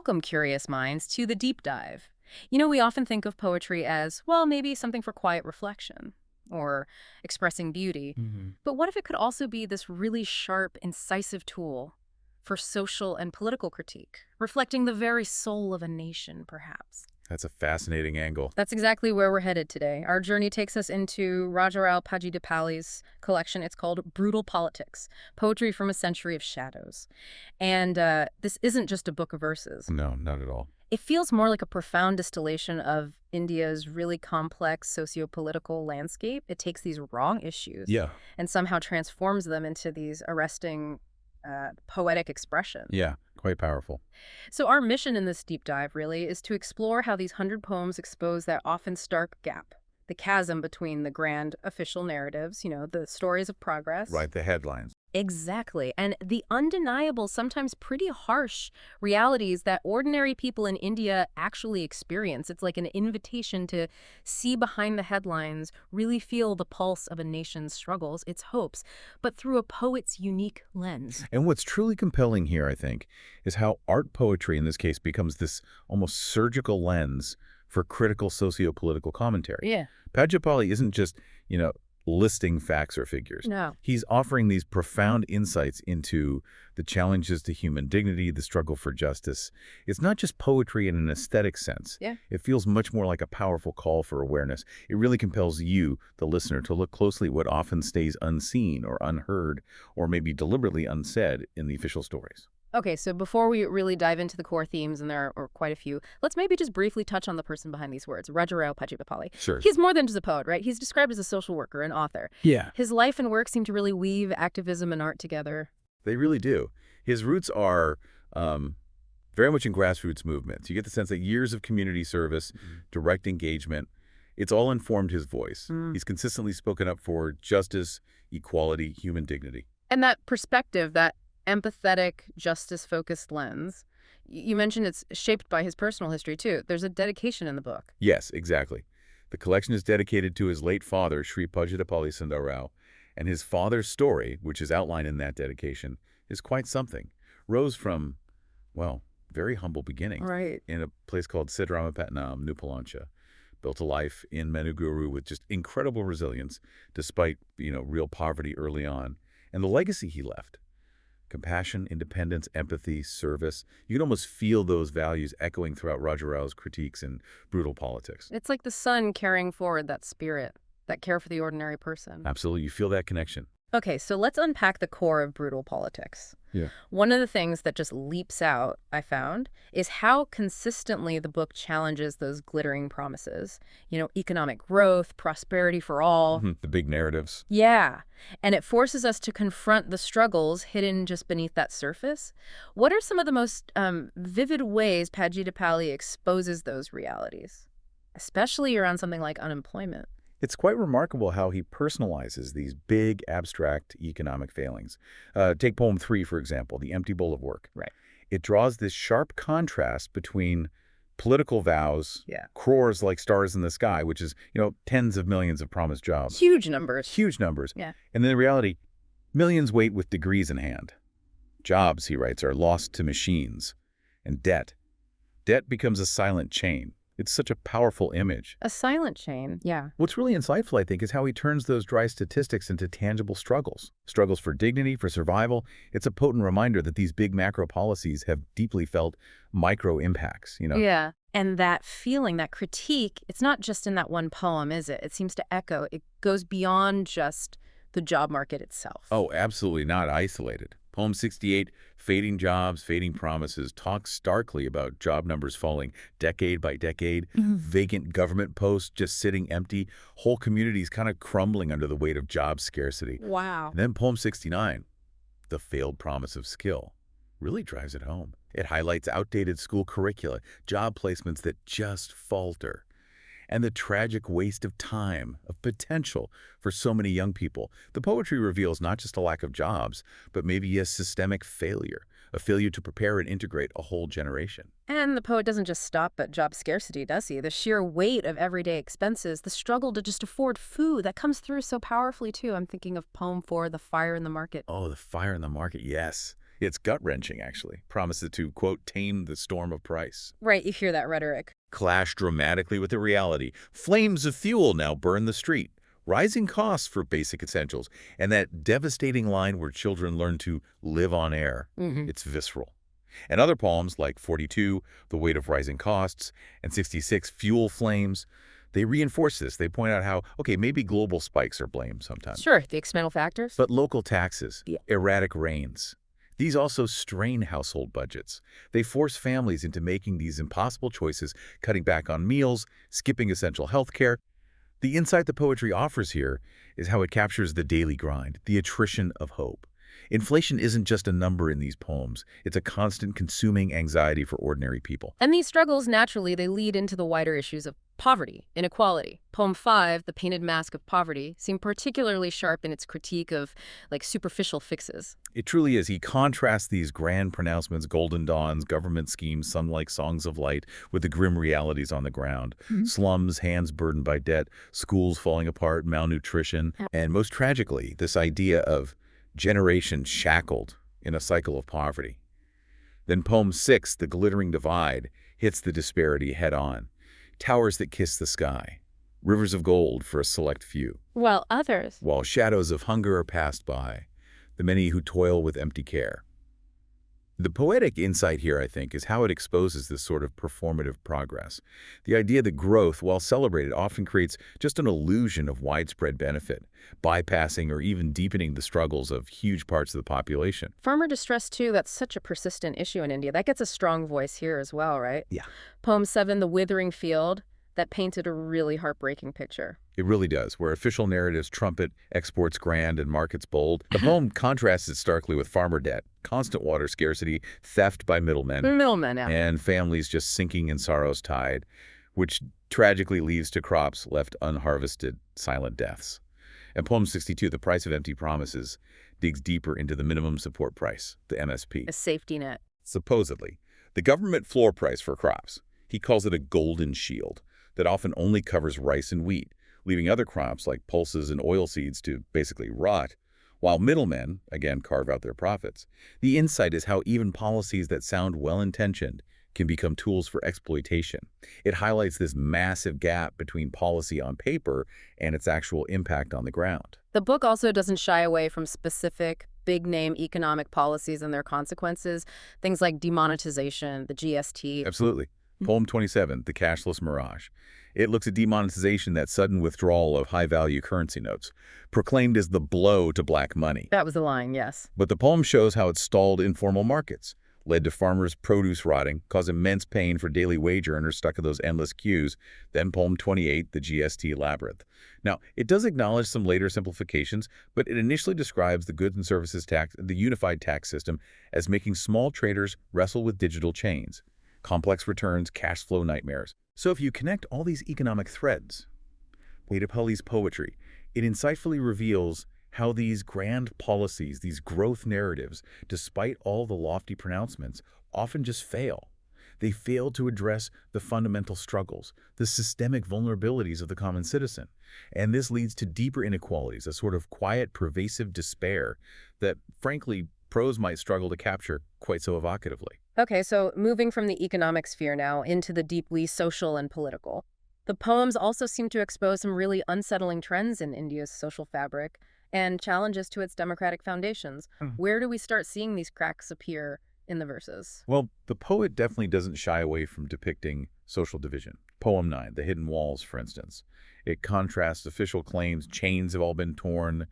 welcome curious minds to the deep dive. We often think of poetry as, well, maybe something for quiet reflection or expressing beauty. But what if it could also be this really sharp, incisive tool for social and political critique, reflecting the very soul of a nation, perhaps? That's a fascinating angle. That's exactly where we're headed today. Our journey takes us into RajaRao Pagidipalli's collection. It's called Brutal Politics, Poetry from a Century of Shadows. And this isn't just a book of verses. No, not at all. It feels more like a profound distillation of India's really complex socio-political landscape. It takes these raw issues and somehow transforms them into these arresting poetic expressions. Yeah, quite powerful. So our mission in this deep dive, really, is to explore how these 100 poems expose that often stark gap, the chasm between the grand official narratives, the stories of progress. Right, the headlines. Exactly. And the undeniable, sometimes pretty harsh realities that ordinary people in India actually experience. It's like an invitation to see behind the headlines, really feel the pulse of a nation's struggles, its hopes, but through a poet's unique lens. And what's truly compelling here, I think, is how art poetry in this case becomes this almost surgical lens for critical socio-political commentary. Yeah. Pagdipalli isn't just, listing facts or figures. No. He's offering these profound insights into the challenges to human dignity, the struggle for justice. It's not just poetry in an aesthetic sense. Yeah. It feels much more like a powerful call for awareness. It really compels you, the listener, to look closely at what often stays unseen or unheard or maybe deliberately unsaid in the official stories. Okay, so before we really dive into the core themes, and there are quite a few, let's maybe just briefly touch on the person behind these words, RajaRao Pagidipalli. Sure. He's more than just a poet, right? He's described as a social worker, an author. Yeah. His life and work seem to really weave activism and art together. They really do. His roots are very much in grassroots movements. You get the sense that years of community service, direct engagement, it's all informed his voice. He's consistently spoken up for justice, equality, human dignity. And that perspective, that empathetic, justice-focused lens, you mentioned it's shaped by his personal history, too. There's a dedication in the book. Yes, exactly. The collection is dedicated to his late father, Shri Pagidipalli Sundar Rao, and his father's story, which is outlined in that dedication, is quite something. Rose from, well, very humble beginnings. Right. In a place called Siddharamapatnam, New Palancha. Built a life in Menuguru with just incredible resilience, despite, real poverty early on. And the legacy he left. Compassion, independence, empathy, service. You can almost feel those values echoing throughout RajaRao's critiques in Brutal Politics. It's like the sun carrying forward that spirit, that care for the ordinary person. Absolutely. You feel that connection. Okay, so let's unpack the core of Brutal Politics. Yeah. One of the things that just leaps out, I found, is how consistently the book challenges those glittering promises. Economic growth, prosperity for all. The big narratives. Yeah, and it forces us to confront the struggles hidden just beneath that surface. What are some of the most vivid ways Pagidipalli exposes those realities, especially around something like unemployment? It's quite remarkable how he personalizes these big, abstract economic failings. Take poem 3, for example, The Empty Bowl of Work. Right. It draws this sharp contrast between political vows, crores like stars in the sky, which is, tens of millions of promised jobs. Huge numbers. Huge numbers. Yeah. And then in reality, millions wait with degrees in hand. Jobs, he writes, are lost to machines. And debt. Debt becomes a silent chain. It's such a powerful image. A silent chain, yeah. What's really insightful, I think, is how he turns those dry statistics into tangible struggles. Struggles for dignity, for survival. It's a potent reminder that these big macro policies have deeply felt micro impacts, Yeah. And that feeling, that critique, it's not just in that one poem, is it? It seems to echo. It goes beyond just the job market itself. Oh, absolutely not isolated. Poem 68, Fading Jobs, Fading Promises, talks starkly about job numbers falling decade by decade, vacant government posts just sitting empty, whole communities kind of crumbling under the weight of job scarcity. Wow. And then poem 69, The Failed Promise of Skill, really drives it home. It highlights outdated school curricula, job placements that just falter, and the tragic waste of time, of potential for so many young people. The poetry reveals not just a lack of jobs, but maybe a systemic failure, a failure to prepare and integrate a whole generation. And the poet doesn't just stop at job scarcity, does he? The sheer weight of everyday expenses, the struggle to just afford food, that comes through so powerfully, too. I'm thinking of poem 4, The Fire in the Market. Oh, the fire in the market, yes. It's gut-wrenching, actually. Promises to, quote, tame the storm of price. Right, you hear that rhetoric. Clash dramatically with the reality. Flames of fuel now burn the street. Rising costs for basic essentials. And that devastating line where children learn to live on air. It's visceral. And other poems like 42, The Weight of Rising Costs, and 66, Fuel Flames, they reinforce this. They point out how, okay, maybe global spikes are blamed sometimes. Sure, the external factors. But local taxes, Yeah. erratic rains, these also strain household budgets. They force families into making these impossible choices, cutting back on meals, skipping essential health care. The insight the poetry offers here is how it captures the daily grind, the attrition of hope. Inflation isn't just a number in these poems. It's a constant consuming anxiety for ordinary people. And these struggles, naturally, they lead into the wider issues of poverty, inequality. Poem 5, The Painted Mask of Poverty, seemed particularly sharp in its critique of, superficial fixes. It truly is. He contrasts these grand pronouncements, golden dawns, government schemes, sung like songs of light, with the grim realities on the ground. Slums, hands burdened by debt, schools falling apart, malnutrition, and most tragically, this idea of generations shackled in a cycle of poverty. Then poem 6, The Glittering Divide, hits the disparity head-on. Towers that kiss the sky, rivers of gold for a select few, While others. while shadows of hunger are passed by, the many who toil with empty care. The poetic insight here, I think, is how it exposes this sort of performative progress. The idea that growth, while celebrated, often creates just an illusion of widespread benefit, bypassing or even deepening the struggles of huge parts of the population. Farmer distress, too, that's such a persistent issue in India. That gets a strong voice here as well, right? Yeah. Poem 7, The Withering Field, that painted a really heartbreaking picture. It really does, where official narratives trumpet exports grand and markets bold. The poem contrasts it starkly with farmer debt, constant water scarcity, theft by middlemen, Middlemen, yeah. and families just sinking in sorrow's tide, which tragically leads to crops left unharvested, silent deaths. And poem 62, The Price of Empty Promises, digs deeper into the minimum support price, the MSP. A safety net. Supposedly, the government floor price for crops. He calls it a golden shield that often only covers rice and wheat, leaving other crops like pulses and oilseeds to basically rot, while middlemen, again, carve out their profits. The insight is how even policies that sound well-intentioned can become tools for exploitation. It highlights this massive gap between policy on paper and its actual impact on the ground. The book also doesn't shy away from specific, big-name economic policies and their consequences, things like demonetization, the GST. Absolutely. Poem 27, The Cashless Mirage. It looks at demonetization, that sudden withdrawal of high-value currency notes, proclaimed as the blow to black money. That was the line, yes. But the poem shows how it stalled informal markets, led to farmers' produce rotting, caused immense pain for daily wage earners stuck in those endless queues. Then poem 28, The GST Labyrinth. Now, it does acknowledge some later simplifications, but it initially describes the goods and services tax, the unified tax system, as making small traders wrestle with digital chains, complex returns, cash flow nightmares. So if you connect all these economic threads, Pagidipalli's poetry, it insightfully reveals how these grand policies, these growth narratives, despite all the lofty pronouncements, often just fail. They fail to address the fundamental struggles, the systemic vulnerabilities of the common citizen. And this leads to deeper inequalities, a sort of quiet, pervasive despair that, frankly, prose might struggle to capture quite so evocatively. Okay, so moving from the economic sphere now into the deeply social and political. The poems also seem to expose some really unsettling trends in India's social fabric and challenges to its democratic foundations. Where do we start seeing these cracks appear in the verses? Well, the poet definitely doesn't shy away from depicting social division. Poem 9, The Hidden Walls, for instance. It contrasts official claims, chains have all been torn,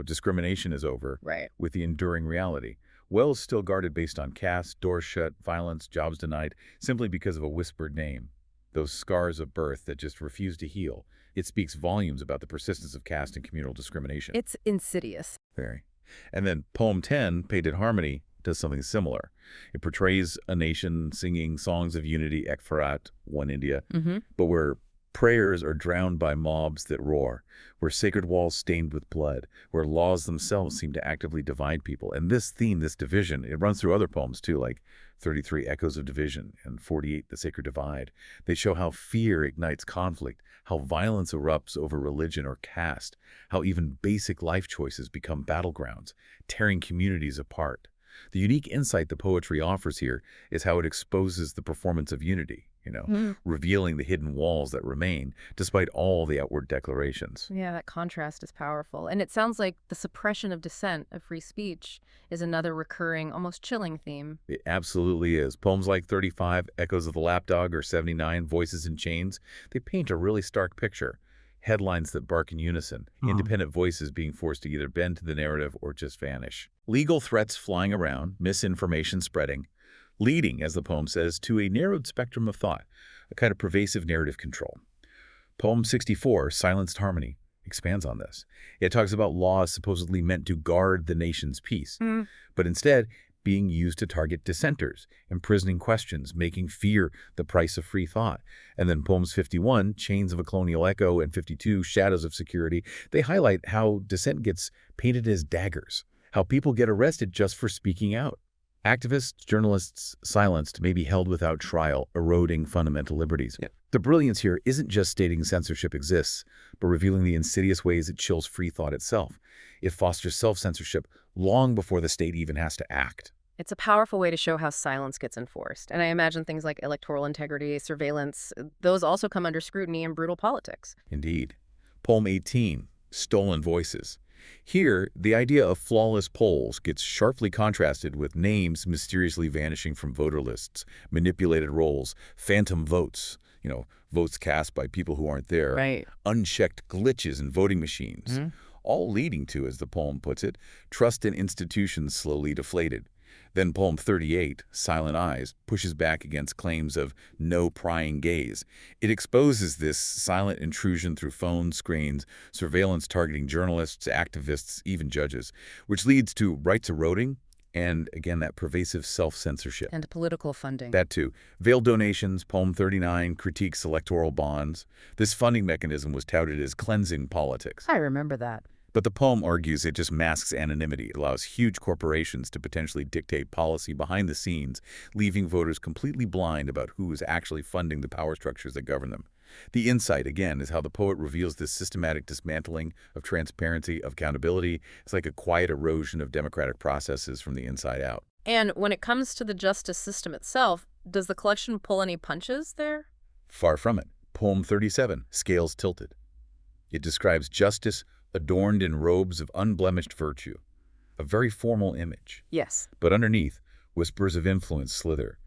discrimination is over, Right. with the enduring reality. Wells still guarded based on caste, doors shut, violence, jobs denied, simply because of a whispered name. Those scars of birth that just refuse to heal. It speaks volumes about the persistence of caste and communal discrimination. It's insidious. Very. And then poem 10, Painted Harmony, does something similar. It portrays a nation singing songs of unity, Ek Farat, One India, but where prayers are drowned by mobs that roar, where sacred walls stained with blood, where laws themselves seem to actively divide people. And this theme, this division, it runs through other poems too, like 33 Echoes of Division and 48 The Sacred Divide. They show how fear ignites conflict, how violence erupts over religion or caste, how even basic life choices become battlegrounds, tearing communities apart. The unique insight the poetry offers here is how it exposes the performance of unity, revealing the hidden walls that remain despite all the outward declarations. Yeah, that contrast is powerful. And it sounds like the suppression of dissent, of free speech, is another recurring, almost chilling theme. It absolutely is. Poems like 35, Echoes of the Lapdog, or 79, Voices in Chains, they paint a really stark picture. Headlines that bark in unison, independent voices being forced to either bend to the narrative or just vanish. Legal threats flying around, misinformation spreading, leading, as the poem says, to a narrowed spectrum of thought, a kind of pervasive narrative control. Poem 64, Silenced Harmony, expands on this. It talks about laws supposedly meant to guard the nation's peace, but instead being used to target dissenters, imprisoning questions, making fear the price of free thought. And then poems 51, Chains of a Colonial Echo, and 52, Shadows of Security, they highlight how dissent gets painted as daggers, how people get arrested just for speaking out. Activists, journalists, silenced, may be held without trial, eroding fundamental liberties. The brilliance here isn't just stating censorship exists, but revealing the insidious ways it chills free thought itself. It fosters self-censorship long before the state even has to act. It's a powerful way to show how silence gets enforced. And I imagine things like electoral integrity, surveillance, those also come under scrutiny in brutal politics. Indeed. Poem 18, Stolen Voices. Here, the idea of flawless polls gets sharply contrasted with names mysteriously vanishing from voter lists, manipulated rolls, phantom votes, votes cast by people who aren't there, Right. unchecked glitches in voting machines, all leading to, as the poem puts it, trust in institutions slowly deflated. Then poem 38, Silent Eyes, pushes back against claims of no prying gaze. It exposes this silent intrusion through phones, screens, surveillance targeting journalists, activists, even judges, which leads to rights eroding and, again, that pervasive self-censorship. And political funding. That too. Veiled donations, poem 39, critiques electoral bonds. This funding mechanism was touted as cleansing politics. I remember that. But the poem argues it just masks anonymity. It allows huge corporations to potentially dictate policy behind the scenes, leaving voters completely blind about who is actually funding the power structures that govern them. The insight, again, is how the poet reveals this systematic dismantling of transparency, of accountability. It's like a quiet erosion of democratic processes from the inside out. And when it comes to the justice system itself, does the collection pull any punches there? Far from it. Poem 37, Scales Tilted. It describes justice adorned in robes of unblemished virtue, a very formal image. Yes. But underneath, whispers of influence slither,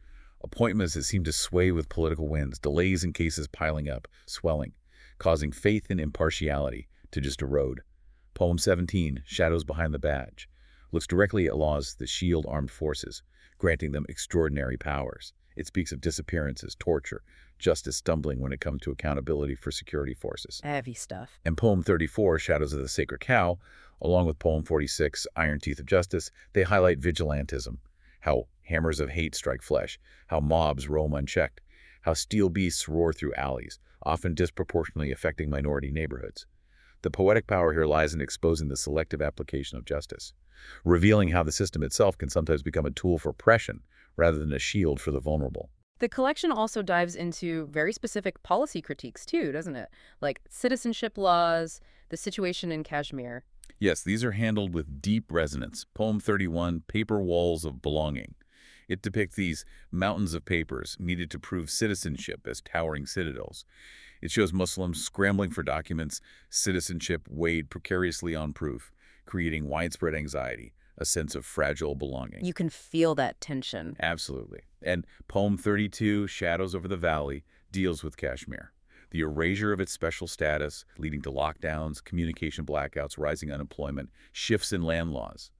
appointments that seem to sway with political winds, delays in cases piling up, swelling, causing faith in impartiality to just erode. Poem 17, Shadows Behind the Badge, looks directly at laws that shield armed forces, granting them extraordinary powers. It speaks of disappearances, torture, justice stumbling when it comes to accountability for security forces. Heavy stuff. And poem 34, Shadows of the Sacred Cow, along with poem 46, Iron Teeth of Justice, they highlight vigilantism, how hammers of hate strike flesh, how mobs roam unchecked, how steel beasts roar through alleys, often disproportionately affecting minority neighborhoods. The poetic power here lies in exposing the selective application of justice, revealing how the system itself can sometimes become a tool for oppression rather than a shield for the vulnerable. The collection also dives into very specific policy critiques too, doesn't it? Like citizenship laws, the situation in Kashmir. Yes, these are handled with deep resonance. Poem 31, Paper Walls of Belonging. It depicts these mountains of papers needed to prove citizenship as towering citadels. It shows Muslims scrambling for documents, citizenship weighed precariously on proof, creating widespread anxiety, a sense of fragile belonging. You can feel that tension. Absolutely. And poem 32, Shadows Over the Valley, deals with Kashmir. The erasure of its special status, leading to lockdowns, communication blackouts, rising unemployment, shifts in land laws,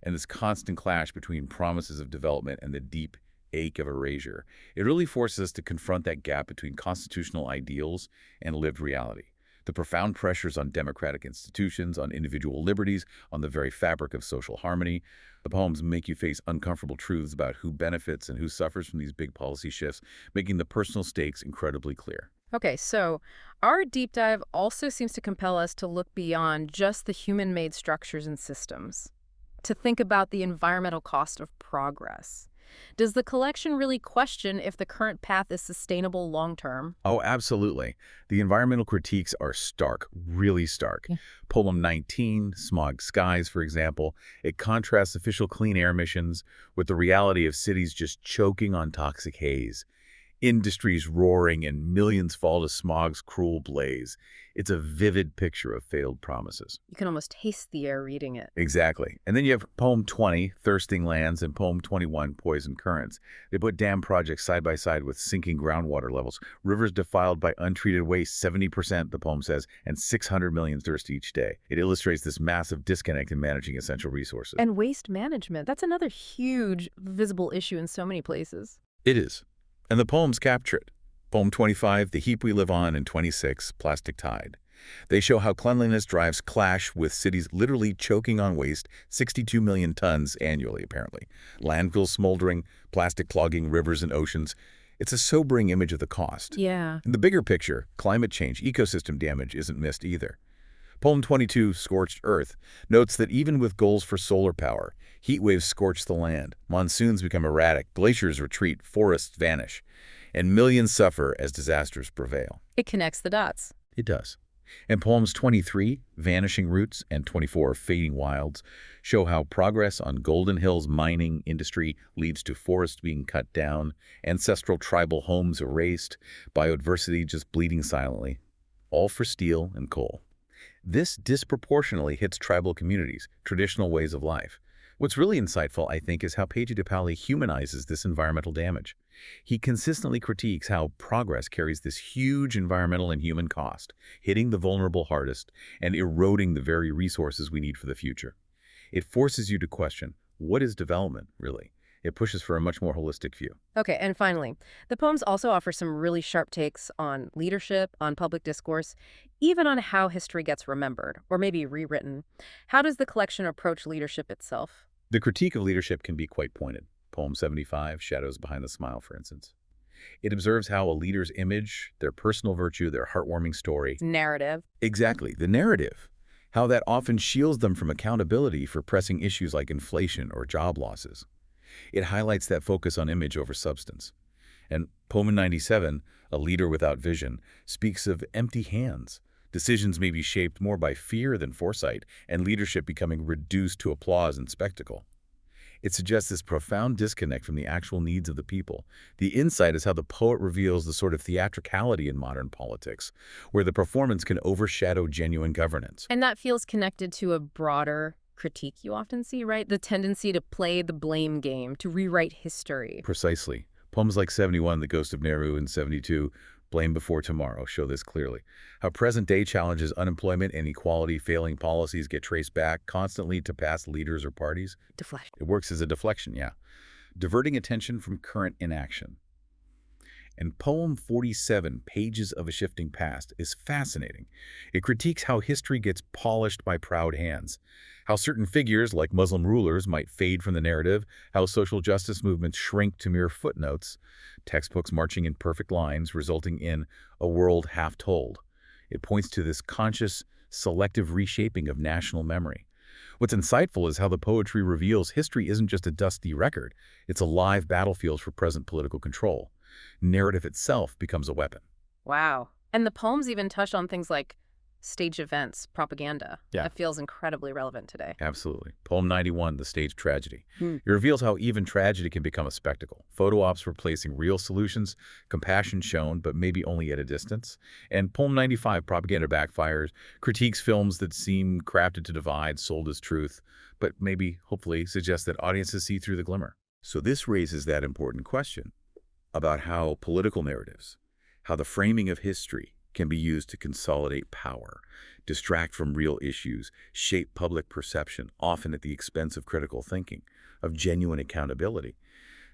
and this constant clash between promises of development and the deep ache of erasure. It really forces us to confront that gap between constitutional ideals and lived reality. The profound pressures on democratic institutions, on individual liberties, on the very fabric of social harmony. The poems make you face uncomfortable truths about who benefits and who suffers from these big policy shifts, making the personal stakes incredibly clear. Okay, so our deep dive also seems to compel us to look beyond just the human-made structures and systems, to think about the environmental cost of progress. Does the collection really question if the current path is sustainable long-term? Oh, absolutely. The environmental critiques are stark, really stark. Yeah. Poem 19, Smog Skies, for example, it contrasts official clean air missions with the reality of cities just choking on toxic haze. Industries roaring and millions fall to smog's cruel blaze. It's a vivid picture of failed promises. You can almost taste the air reading it. Exactly. And then you have Poem 20, Thirsting Lands, and Poem 21, Poison Currents. They put dam projects side by side with sinking groundwater levels. Rivers defiled by untreated waste, 70%, the poem says, and 600 million thirst each day. It illustrates this massive disconnect in managing essential resources. And waste management, that's another huge visible issue in so many places. It is. And the poems capture it. Poem 25, The Heap We Live On, and 26, Plastic Tide. They show how cleanliness drives clash with cities literally choking on waste, 62 million tons annually, apparently. Landfills smoldering, plastic clogging rivers and oceans. It's a sobering image of the cost. Yeah. In the bigger picture, climate change, ecosystem damage isn't missed either. Poem 22, Scorched Earth, notes that even with goals for solar power, heat waves scorch the land, monsoons become erratic, glaciers retreat, forests vanish, and millions suffer as disasters prevail. It connects the dots. It does. And poems 23, Vanishing Roots, and 24, Fading Wilds, show how progress on Golden Hills mining industry leads to forests being cut down, ancestral tribal homes erased, biodiversity just bleeding silently, all for steel and coal. This disproportionately hits tribal communities, traditional ways of life. What's really insightful, I think, is how Pagidipalli humanizes this environmental damage. He consistently critiques how progress carries this huge environmental and human cost, hitting the vulnerable hardest and eroding the very resources we need for the future. It forces you to question, what is development, really? It pushes for a much more holistic view. Okay, and finally, the poems also offer some really sharp takes on leadership, on public discourse, even on how history gets remembered, or maybe rewritten. How does the collection approach leadership itself? The critique of leadership can be quite pointed. Poem 75, Shadows Behind the Smile, for instance. It observes how a leader's image, their personal virtue, their heartwarming story— Narrative. Exactly, the narrative. How that often shields them from accountability for pressing issues like inflation or job losses. It highlights that focus on image over substance. And Poem 97, A Leader Without Vision, speaks of empty hands. Decisions may be shaped more by fear than foresight, and leadership becoming reduced to applause and spectacle. It suggests this profound disconnect from the actual needs of the people. The insight is how the poet reveals the sort of theatricality in modern politics, where the performance can overshadow genuine governance. And that feels connected to a broader critique you often see, right? The tendency to play the blame game, to rewrite history. Precisely. Poems like 71, The Ghost of Nehru, and 72, Blame Before Tomorrow, show this clearly. How present-day challenges, unemployment, inequality, failing policies get traced back constantly to past leaders or parties. Deflection. It works as a deflection, yeah. Diverting attention from current inaction. And Poem 47, Pages of a Shifting Past, is fascinating. It critiques how history gets polished by proud hands, how certain figures, like Muslim rulers, might fade from the narrative, how social justice movements shrink to mere footnotes, textbooks marching in perfect lines, resulting in a world half told. It points to this conscious, selective reshaping of national memory. What's insightful is how the poetry reveals history isn't just a dusty record, it's a live battlefield for present political control. Narrative itself becomes a weapon. Wow. And the poems even touch on things like stage events, propaganda. Yeah. That feels incredibly relevant today. Absolutely. Poem 91, The Staged Tragedy. Hmm. It reveals how even tragedy can become a spectacle. Photo ops replacing real solutions, compassion shown, but maybe only at a distance. And Poem 95, Propaganda Backfires, critiques films that seem crafted to divide, sold as truth, but maybe, hopefully, suggests that audiences see through the glimmer. So this raises that important question about how political narratives, how the framing of history can be used to consolidate power, distract from real issues, shape public perception, often at the expense of critical thinking, of genuine accountability.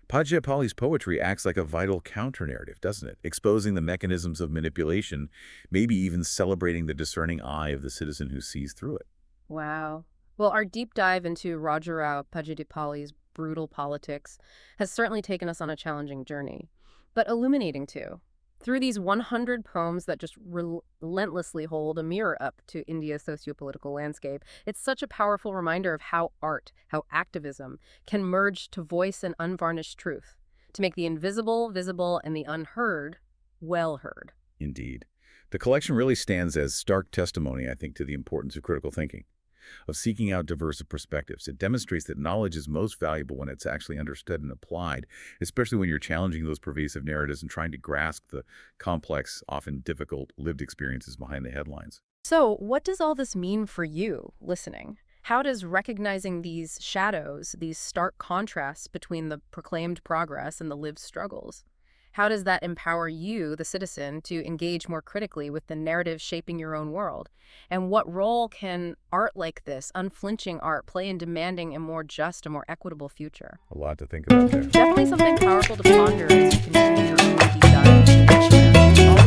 Pagidipalli's poetry acts like a vital counter-narrative, doesn't it? Exposing the mechanisms of manipulation, maybe even celebrating the discerning eye of the citizen who sees through it. Wow. Well, our deep dive into RajaRao Pagidipalli's brutal politics has certainly taken us on a challenging journey, but illuminating too. through these 100 poems that just relentlessly hold a mirror up to India's sociopolitical landscape. It's such a powerful reminder of how art, how activism can merge to voice an unvarnished truth, to make the invisible visible and the unheard well heard. Indeed. The collection really stands as stark testimony, I think, to the importance of critical thinking, of seeking out diverse perspectives. It demonstrates that knowledge is most valuable when it's actually understood and applied, especially when you're challenging those pervasive narratives and trying to grasp the complex, often difficult, lived experiences behind the headlines. So, what does all this mean for you listening? How does recognizing these shadows, these stark contrasts between the proclaimed progress and the lived struggles, how does that empower you, the citizen, to engage more critically with the narrative shaping your own world? And what role can art like this, unflinching art, play in demanding a more just, a more equitable future? A lot to think about there. Definitely something powerful to ponder as you continue your own deep dive into the dictionary.